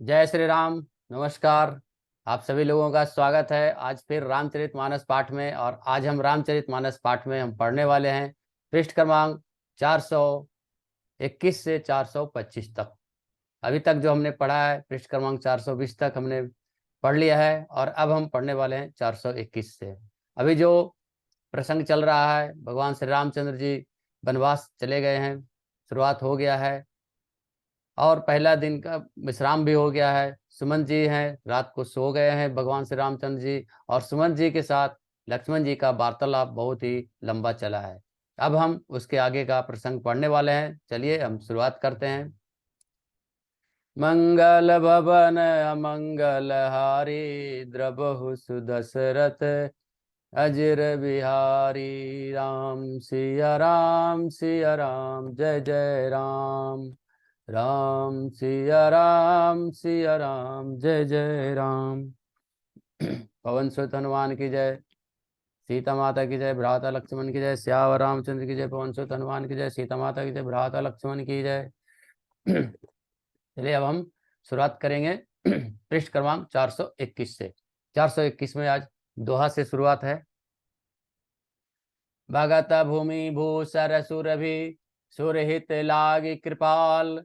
जय श्री राम। नमस्कार। आप सभी लोगों का स्वागत है आज फिर रामचरितमानस पाठ में। और आज हम रामचरितमानस पाठ में हम पढ़ने वाले हैं पृष्ठ क्रमांक 421 से 425 तक। अभी तक जो हमने पढ़ा है पृष्ठ क्रमांक 420 तक हमने पढ़ लिया है और अब हम पढ़ने वाले हैं 421 से। अभी जो प्रसंग चल रहा है, भगवान श्री रामचंद्र जी वनवास चले गए हैं, शुरुआत हो गया है और पहला दिन का विश्राम भी हो गया है। सुमंत जी हैं, रात को सो गए हैं भगवान श्री रामचंद्र जी, और सुमंत जी के साथ लक्ष्मण जी का वार्तालाप बहुत ही लंबा चला है। अब हम उसके आगे का प्रसंग पढ़ने वाले हैं। चलिए हम शुरुआत करते हैं। मंगल भवन अमंगल हारी, द्रबहु सुदशरथ अजिर बिहारी। राम सिया राम सिया राम, जय जय राम। राम सिया राम, जय जय राम। पवन सुत हनुमान की जय, सीता माता की जय, भ्राता लक्ष्मण की जय, श्यावर रामचंद्र की जय, पवन सुत हनुमान की जय, सीता माता की जय, भ्राता लक्ष्मण की जय। चलिए अब हम शुरुआत करेंगे पृष्ठ क्रमांक 421 से। 421 में आज दोहा से शुरुआत है। भगत भूमि भूसर सुरभि, सुरहित लागी कृपाल।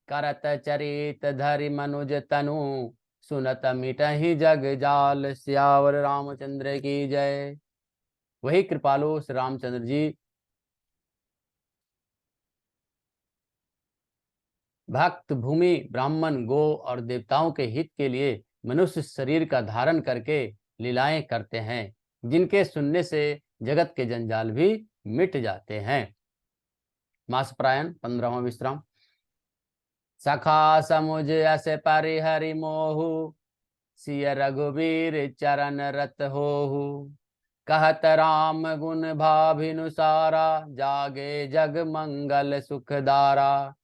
करत चरित धरि मनुज तनु, सुनत मिटहि जग जाल। सियावर रामचंद्र की जय। वही कृपालु श्री रामचंद्र जी भक्त भूमि ब्राह्मण गो और देवताओं के हित के लिए मनुष्य शरीर का धारण करके लीलाएं करते हैं, जिनके सुनने से जगत के जंजाल भी मिट जाते हैं। मास प्रायण 15वां विश्राम। सखा समुझ अस परिहरि मोहु, सिय रघुवीर चरण रत होहु। कहत राम गुण भाभिनुसारा, जागे जग मंगल सुखदारा।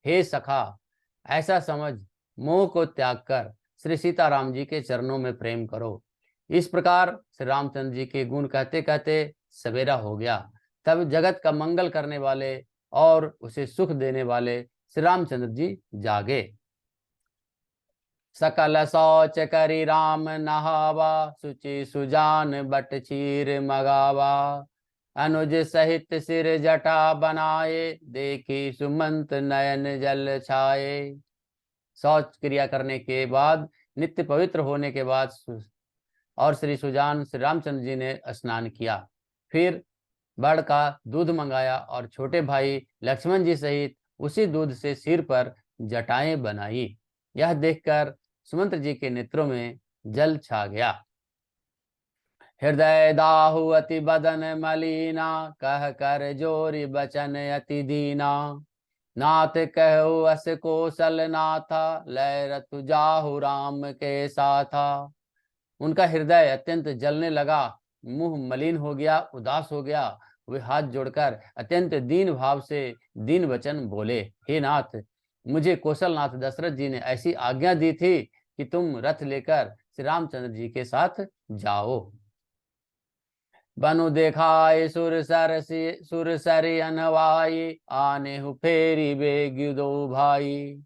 हे सखा, ऐसा समझ मोह को त्याग कर श्री सीताराम जी के चरणों में प्रेम करो। इस प्रकार श्री रामचंद्र जी के गुण कहते कहते सवेरा हो गया। तब जगत का मंगल करने वाले और उसे सुख देने वाले श्री रामचंद्र जी जागे। सकल शौच करी राम नहावा, सुचि सुजान बट चीर मगावा। अनुज सहित सिर जटा बनाए, देखी सुमंत नयन जल छाए। शौच क्रिया करने के बाद, नित्य पवित्र होने के बाद और श्री सुजान श्री रामचंद्र जी ने स्नान किया। फिर बड़ का दूध मंगाया और छोटे भाई लक्ष्मण जी सहित उसी दूध से सिर पर जटाएं बनाई। यह देखकर सुमंत जी के नेत्रों में जल छा गया। हृदय दाहु अति बदन मलिना, कह कर जोरी बचन अति दीना। नाथ कहु अस कौशल नाथा, लय रतु जाहु राम के साथा। उनका हृदय अत्यंत जलने लगा, मुंह मलिन हो गया, उदास हो गया। वे हाथ जोड़कर अत्यंत दीन भाव से दीन वचन बोले, हे नाथ, मुझे कौशलनाथ दशरथ जी ने ऐसी आज्ञा दी थी कि तुम रथ लेकर श्री रामचंद्र जी के साथ जाओ। बनु देखाय सुर सरि अनवाई, आने हु फेरी बेग दो भाई।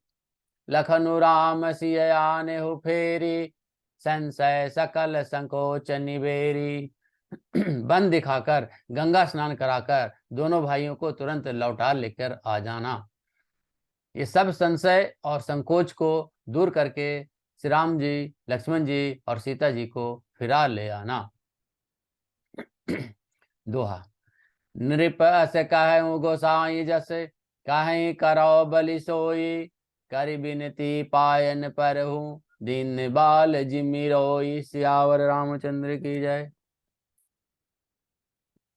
लखनु राम सिय आने हु फेरी, संशय सकल संकोच निबेरी। बन दिखाकर गंगा स्नान कराकर दोनों भाइयों को तुरंत लौटा लेकर आ जाना। ये सब संशय और संकोच को दूर करके श्री राम जी, लक्ष्मण जी और सीता जी को फिरा ले आना। दोहा। नृप अस कहूँ गोसाई जस, कहीं करो बलि सोई। करि बिनती पायन पर हूँ, दीन बाल जिमि रोई। सियावर रामचंद्र की जय।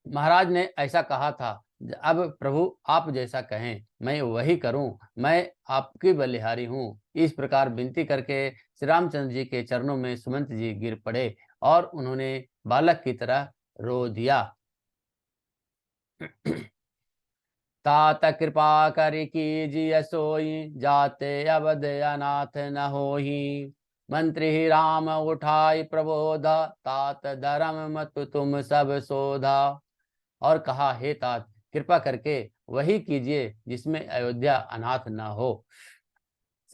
महाराज ने ऐसा कहा था, अब प्रभु आप जैसा कहें मैं वही करूं, मैं आपकी बलिहारी हूं। इस प्रकार विनती करके श्री रामचंद्र जी के चरणों में सुमंत जी गिर पड़े और उन्होंने बालक की तरह रो दिया। तात कृपा करि कीजिए सोई, जाते अवध अनाथ न होही। मंत्री ही राम उठाई प्रबोधा, तात धर्म मत तुम सब शोधा। और कहा, हे तात, कृपा करके वही कीजिए जिसमें अयोध्या अनाथ न हो।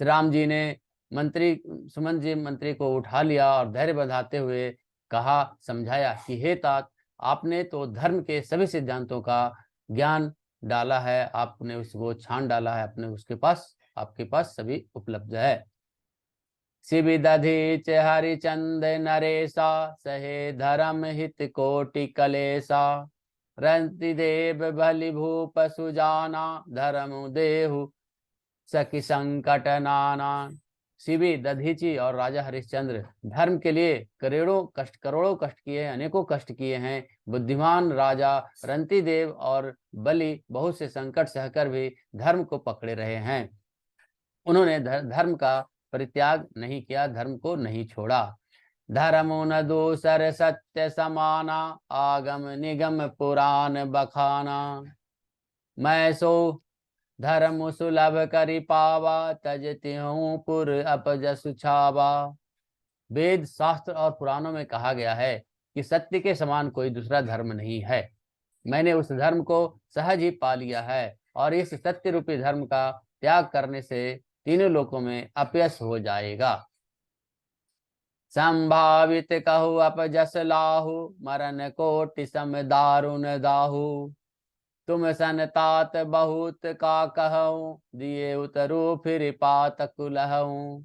श्री राम जी ने मंत्री सुमंत जी मंत्री को उठा लिया और धैर्य बंधाते हुए कहा, समझाया कि हे तात, आपने तो धर्म के सभी सिद्धांतों का ज्ञान डाला है, आपने उसको छान डाला है, अपने उसके पास आपके पास सभी उपलब्ध है। शिवि दधीच हरिचंद नरेशा, सहे धर्म हित कोटि कलेशा। रंति देव भलि भूप सुजाना, धर्म देहु सखी संकट नाना। शिवी दधीची और राजा हरिश्चंद्र धर्म के लिए करोड़ों कष्ट किए हैं, अनेकों कष्ट किए हैं। बुद्धिमान राजा रंती देव और बलि बहुत से संकट सहकर भी धर्म को पकड़े रहे हैं। उन्होंने धर्म का परित्याग नहीं किया, धर्म को नहीं छोड़ा। धर्मो न दूसर सत्य समाना, आगम निगम पुराण बखाना। मैं सो धर्म सुलभ करि पावा, तजति हूँ पुर अपजस छावा। वेद शास्त्र और पुराणों में कहा गया है कि सत्य के समान कोई दूसरा धर्म नहीं है। मैंने उस धर्म को सहज ही पा लिया है और इस सत्य रूपी धर्म का त्याग करने से तीनों लोकों में अपयश हो जाएगा। संभावित कहु अपजस लाहु, मरण कोटि सम दारुण दाहु। तुम सन तात बहुत का कहूं, दिए उतरू फिर पातक लहूं।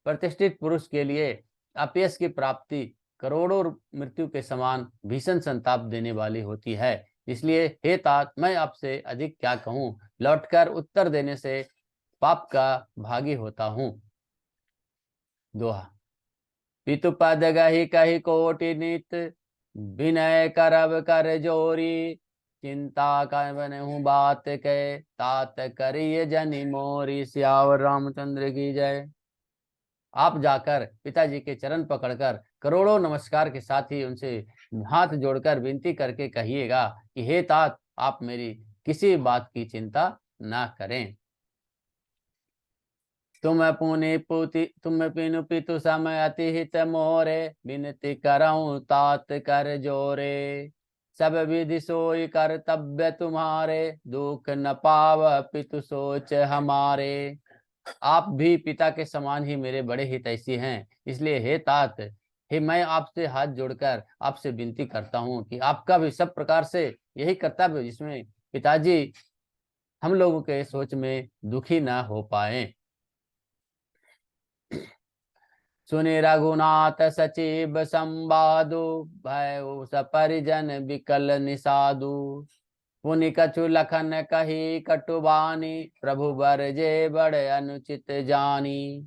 प्रतिष्ठित पुरुष के लिए अपयश की प्राप्ति करोड़ों मृत्यु के समान भीषण संताप देने वाली होती है। इसलिए हे तात, मैं आपसे अधिक क्या कहूं, लौटकर उत्तर देने से पाप का भागी होता हूं। दोहा। पितु पद गहि कहि कोटि नित, विनय करब कर जोरी। चिंता करबनहु बात के, तात करिय जनि मोरी। सियावर रामचंद्र की जय। आप जाकर पिताजी के चरण पकड़कर करोड़ों नमस्कार के साथ ही उनसे हाथ जोड़कर विनती करके कहिएगा कि हे तात, आप मेरी किसी बात की चिंता ना करें। तुम पिनु पितु समय अति हित मोरे, विनती करऊं तात कर जोरे। सब विधि सोई कर्तव्य तुम्हारे, दुख न पाव पितु सोच हमारे। आप भी पिता के समान ही मेरे बड़े हितैषी हैं, इसलिए हे तात, हे मैं आपसे हाथ जोड़कर आपसे विनती करता हूँ कि आपका भी सब प्रकार से यही कर्तव्य जिसमें पिताजी हम लोगों के सोच में दुखी ना हो पाए। सुनि रघुनाथ सचिव संवादु, भय सपरिजन विकल निषादु। पुनि कछु लखन कही कटुबानी, प्रभु बर जे बड़े अनुचित जानी।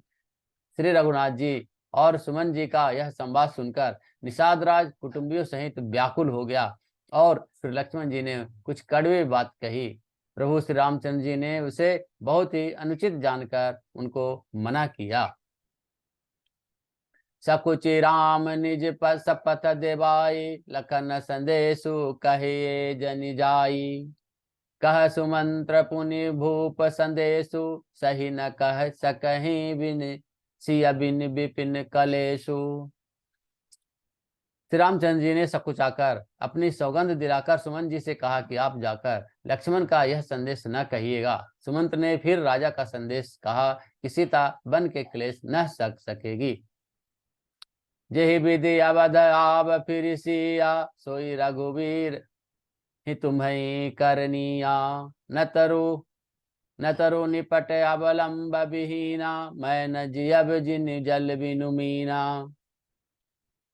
श्री रघुनाथ जी और सुमन जी का यह संवाद सुनकर निषाद राज कुटुंबियों सहित व्याकुल हो गया और श्री लक्ष्मण जी ने कुछ कड़वी बात कही। प्रभु श्री रामचंद्र जी ने उसे बहुत ही अनुचित जानकर उनको मना किया। सकुचि राम निज सपथ देवाई, लखन संदेशु कहिए जनि जाई। कह सुमंत्र पुनि भूप संदेशु, सही न कह सकहि बिन सिया बिन विपिन कलेशु। श्री रामचंद्र जी ने सकुचाकर अपनी सौगंध दिलाकर सुमन जी से कहा कि आप जाकर लक्ष्मण का यह संदेश न कहिएगा। सुमंत ने फिर राजा का संदेश कहा कि सीता बन के क्लेश न सकेगी। जेहि विधि अवध आव फिर सिया, सोई रघुवीर ही तुम्हें करनिया। न तरु निपट अवलंब विहीना, मैं न जियब जिन जल बिनु मीना।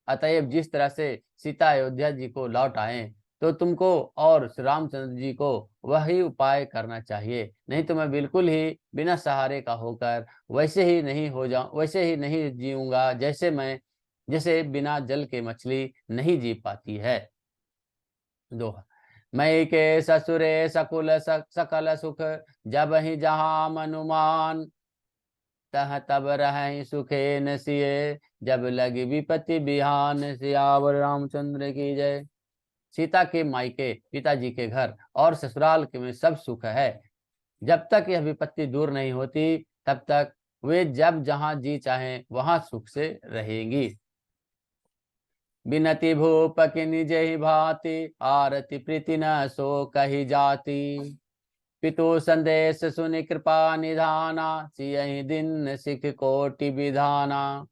अतएव जिस तरह से सीता अयोध्या जी को लौट आए तो तुमको और श्री रामचंद्र जी को वही उपाय करना चाहिए, नहीं तो मैं बिल्कुल ही बिना सहारे का होकर वैसे ही नहीं जीऊंगा जैसे बिना जल के मछली नहीं जी पाती है। दोहा। मैं के ससुरे सकुल सकल सुख, जब ही जहां मनुमान। तह तब रह सुखे न सिए, जब लगी विपत्ति बिहान। सियावर रामचंद्र की जय। सीता के मायके, पिताजी के घर और ससुराल के में सब सुख है। जब तक यह विपत्ति दूर नहीं होती तब तक वे जब जहां जी चाहें वहां सुख से रहेंगी। बिनति भूप की निज ही भांति, आरती प्रीति न सो कही जाती। पितु संदेश सुनि कृपा निधाना, सियहि दिन सिख कोटि विधाना।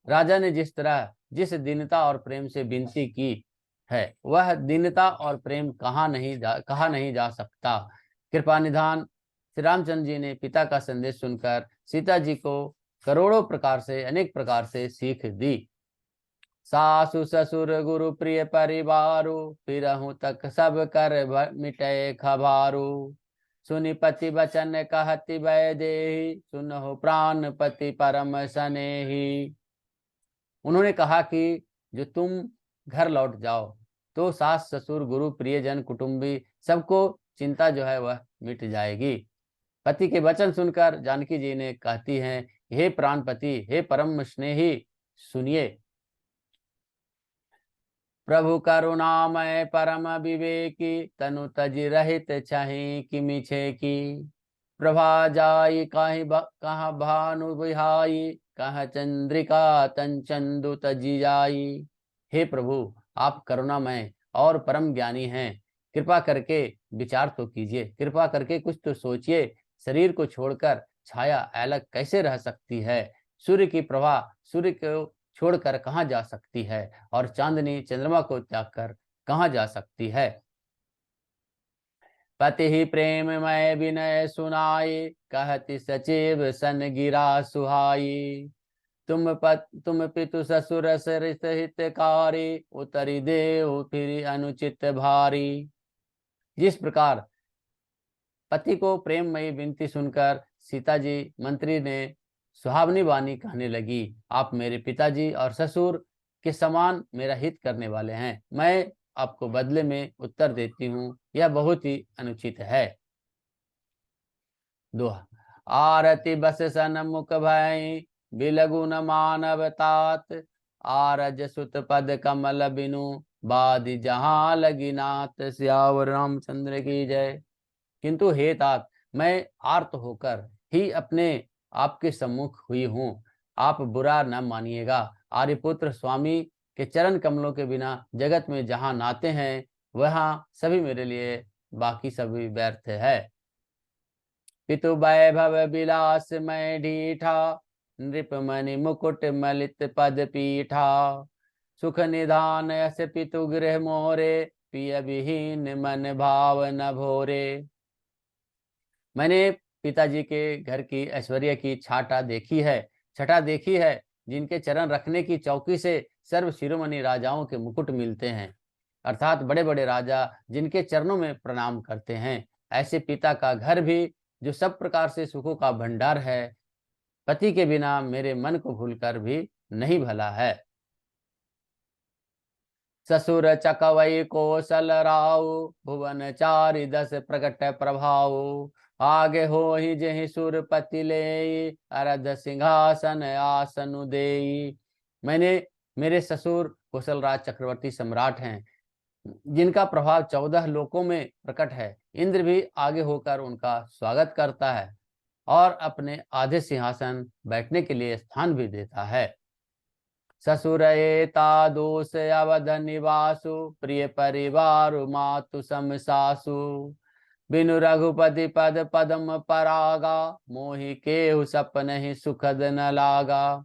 राजा ने जिस तरह जिस दीनता और प्रेम से विनती की है, वह दीनता और प्रेम कहा नहीं जा सकता। कृपा निधान, श्री रामचंद्र जी ने पिता का संदेश सुनकर सीता जी को करोड़ों प्रकार से, अनेक प्रकार से सीख दी। सासु ससुर गुरु प्रिय परिवारु, फिरहु तक सब कर मिटे खबारू। सुनि पति वचन कहति वैदेही, सुनहु प्राण पति परम सनेही। उन्होंने कहा कि जो तुम घर लौट जाओ तो सास ससुर गुरु प्रियजन कुटुंबी सबको चिंता जो है वह मिट जाएगी। पति के वचन सुनकर जानकी जी ने कहती हैं, हे प्राणपति, हे परम स्नेही, सुनिए। प्रभु करुणामय परम विवेकी, तनु तज रहित छहि किमि छेकी। प्रभा जाई कहाँ भानु बिहाई, कहाँ चंद्रिका तन चंदु तजी जाई। हे प्रभु, आप करुणामय और परम ज्ञानी हैं, कृपा करके विचार तो कीजिए, कृपा करके कुछ तो सोचिए। शरीर को छोड़कर छाया अलग कैसे रह सकती है? सूर्य की प्रभा सूर्य को छोड़कर कहाँ जा सकती है? और चांदनी चंद्रमा को त्याग कर कहाँ जा सकती है? पति ही प्रेम मय विनय सुनाई, कहति सचिव सन गिरा सुहाई। तुम पितु ससुर सरित हितकारी, उतरी देव फिर अनुचित भारी। जिस प्रकार पति को प्रेममयी विनती सुनकर सीता जी मंत्री ने सुहावनी वाणी कहने लगी, आप मेरे पिताजी और ससुर के समान मेरा हित करने वाले हैं, मैं आपको बदले में उत्तर देती हूँ, यह बहुत ही अनुचित है। दोहा। आरती बस सन मुख भय, बिलगु न मानव तात। आरज सुत पद कमल बिनु, बादि जहां लगी नाथ। सियावर रामचंद्र की जय। किंतु हे तात, मैं आर्त होकर ही अपने आपके सम्मुख हुई हूँ, आप बुरा न मानिएगा। आर्यपुत्र स्वामी के चरण कमलों के बिना जगत में जहाँ नाते हैं, वहाँ सभी मेरे लिए बाकी सभी व्यर्थ है। पितु वैभव विलास मैं ढीठा, नृपमणि मुकुट मलित पद पीठा। सुख निधान यस पितु गृह मोरे, पिय विहीन मन भाव न भोरे। मैंने पिताजी के घर की ऐश्वर्य की छटा देखी है, जिनके चरण रखने की चौकी से सर्व शिरोमणि राजाओं के मुकुट मिलते हैं, अर्थात बड़े बड़े राजा जिनके चरणों में प्रणाम करते हैं। ऐसे पिता का घर भी, जो सब प्रकार से सुखों का भंडार है, पति के बिना मेरे मन को भूलकर भी नहीं भला है। ससुर चकवई कौशल राव, भुवन चारि दस प्रकट प्रभाव। आगे हो ही जहि सुरपति ले, अरध सिंहासन आसन देई। मेरे ससुर कौशलराज चक्रवर्ती सम्राट हैं, जिनका प्रभाव 14 लोकों में प्रकट है। इंद्र भी आगे होकर उनका स्वागत करता है और अपने आधे सिंहासन बैठने के लिए स्थान भी देता है। ससुर एता दोष अवध निवासु, प्रिय परिवार मातु सम सासु। बिनु रघुपति पद पदम परागा, मोहि केहु सपन ही सुखद न लागा।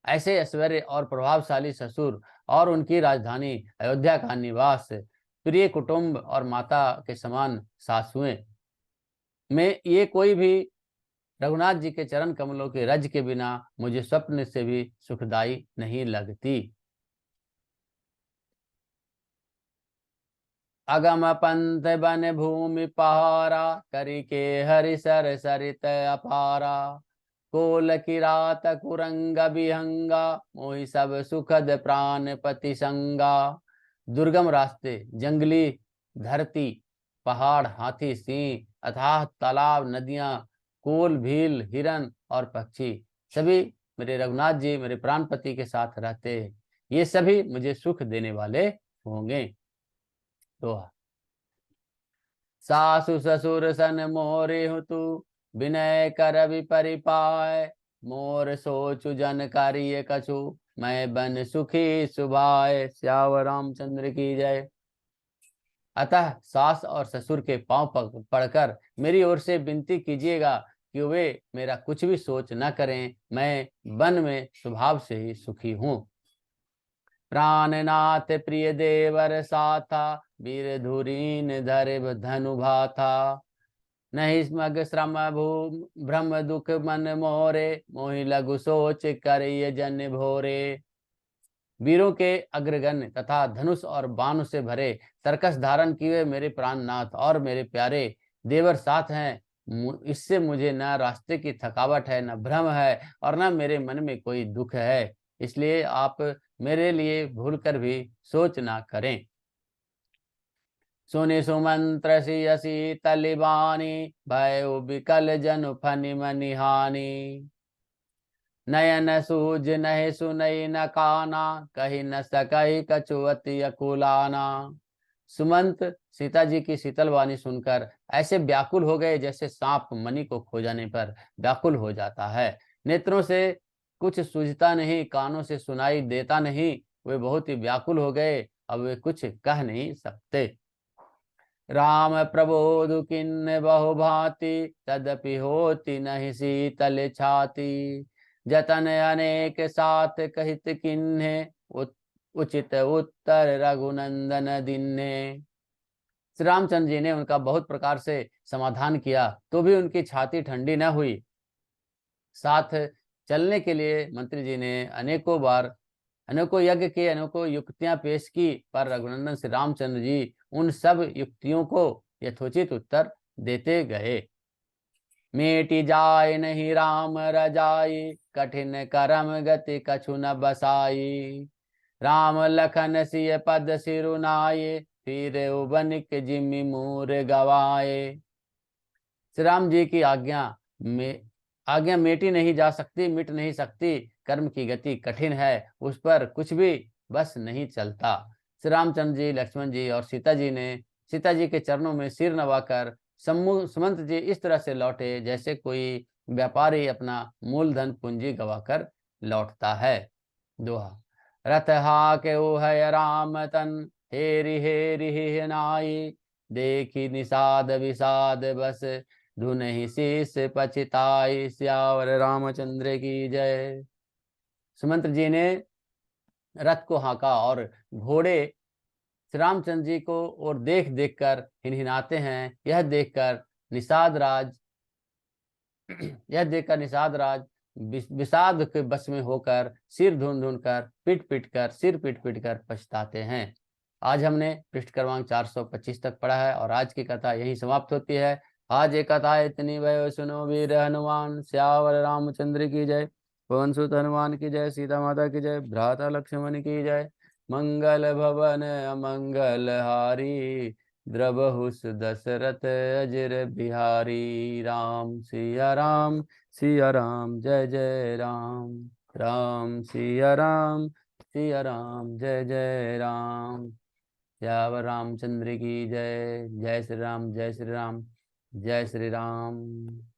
ऐसे ऐश्वर्य और प्रभावशाली ससुर और उनकी राजधानी अयोध्या का निवास, प्रिय कुटुंब और माता के समान सासुएं में ये कोई भी रघुनाथ जी के चरण कमलों के रज के बिना मुझे स्वप्न से भी सुखदाई नहीं लगती। अगम पंथ बन भूमि पहारा, करी के हरि सर सरित अपारा। कोल किरात कुरंग विहंगा, मोहि सब सुखद प्राण पति संगा। दुर्गम रास्ते, जंगली धरती, पहाड़, हाथी, सिंह, अथाह तालाब, नदियां, कोल, भील, हिरन और पक्षी सभी मेरे रघुनाथ जी, मेरे प्राणपति के साथ रहते हैं। ये सभी मुझे सुख देने वाले होंगे। तो सासु ससुर सन मोरे हूँ तू, विनय कर विपरिपाय। मोर सोचु जन कार्य कछु, मैं बन सुखी सुभाय। श्यावर रामचंद्र की जय। अतः सास और ससुर के पांव पड़कर मेरी ओर से विनती कीजिएगा कि वे मेरा कुछ भी सोच न करें। मैं वन में स्वभाव से ही सुखी हूँ। प्राणनाथ प्रिय देवर साथा, वीर धुरीन धरे धनु भाथा। नहीं स्मग श्रम भूम भ्रम दुख मन मोरे, मोहि लघु सोच करिय जन भोरे। वीरों के अग्रगण्य तथा धनुष और बाण से भरे तरकस धारण किए मेरे प्राणनाथ और मेरे प्यारे देवर साथ हैं। इससे मुझे न रास्ते की थकावट है, न भ्रम है, और न मेरे मन में कोई दुख है। इसलिए आप मेरे लिए भूल कर भी सोच ना करें। सुनि सुमंत्र सियसी तलिबानी, भय विकल जनु फनि मनि हानि। नयन सूझ नहीं सुनई न काना, कही न सकई कछुअति अकुलाना। सुमंत सीता जी की शीतल वाणी सुनकर ऐसे व्याकुल हो गए जैसे सांप मणि को खो जाने पर व्याकुल हो जाता है। नेत्रों से कुछ सूझता नहीं, कानों से सुनाई देता नहीं, वे बहुत ही व्याकुल हो गए। अब वे कुछ कह नहीं सकते। राम प्रबोध किन्न बहु भांति, तदपि होती नहीं शीतल छाती। जतन अनेक साथ कहित किन्हे, उचित उत्तर रघुनंदन दिन्हे। श्री रामचंद्र जी ने उनका बहुत प्रकार से समाधान किया तो भी उनकी छाती ठंडी न हुई। साथ चलने के लिए मंत्री जी ने अनेकों बार अनेकों यज्ञ किए, अनेकों युक्तियां पेश की, पर रघुनंदन श्री रामचंद्र जी उन सब युक्तियों को यथोचित उत्तर देते गए। मेटि जाय नहीं राम रजाई, कठिन करम गति कछु न बसाई। राम लखन सिय पद सिरुनाये, फिर उबनिक जिमि मूर गवाए। श्री राम जी की आज्ञा मेटी नहीं जा सकती, मिट नहीं सकती। कर्म की गति कठिन है, उस पर कुछ भी बस नहीं चलता। श्री रामचंद्र जी, लक्ष्मण जी और सीता जी ने सीता जी के चरणों में सिर नवाकर सुमंत जी इस तरह से लौटे जैसे कोई व्यापारी अपना मूलधन पूंजी गवाकर लौटता है। दोहा। रथ हाके है राम तन, हेरि हेरि हिह नाई। देखी निषाद विषाद बस, धुन ही शीस पछिताई। सियावर रामचंद्र की जय। सुमंत्र जी ने रथ को हाका और घोड़े श्री रामचंद्र जी को और देख देख कर हिनहिनाते हैं। यह देखकर निषाद राज विषाद के बस में होकर सिर धुन धुन कर सिर पीट पीट कर पछताते हैं। आज हमने पृष्ठ क्रमांक 425 तक पढ़ा है और आज की कथा यही समाप्त होती है। आज एक कथा इतनी भयो सुनो वीर हनुमान, श्यावर रामचंद्र की जय। पवन सुत हनुमान की जय। सीता माता की जय। भ्राता लक्ष्मण की जय। मंगल भवन अमंगल हारी, द्रबहु दशरथ अजर बिहारी। राम सिया राम, सिया राम जय जय राम। राम सिया राम, सिया राम जय जय राम। जय रामचंद्र की जय। जय श्री राम, जय श्री राम, जय श्री राम।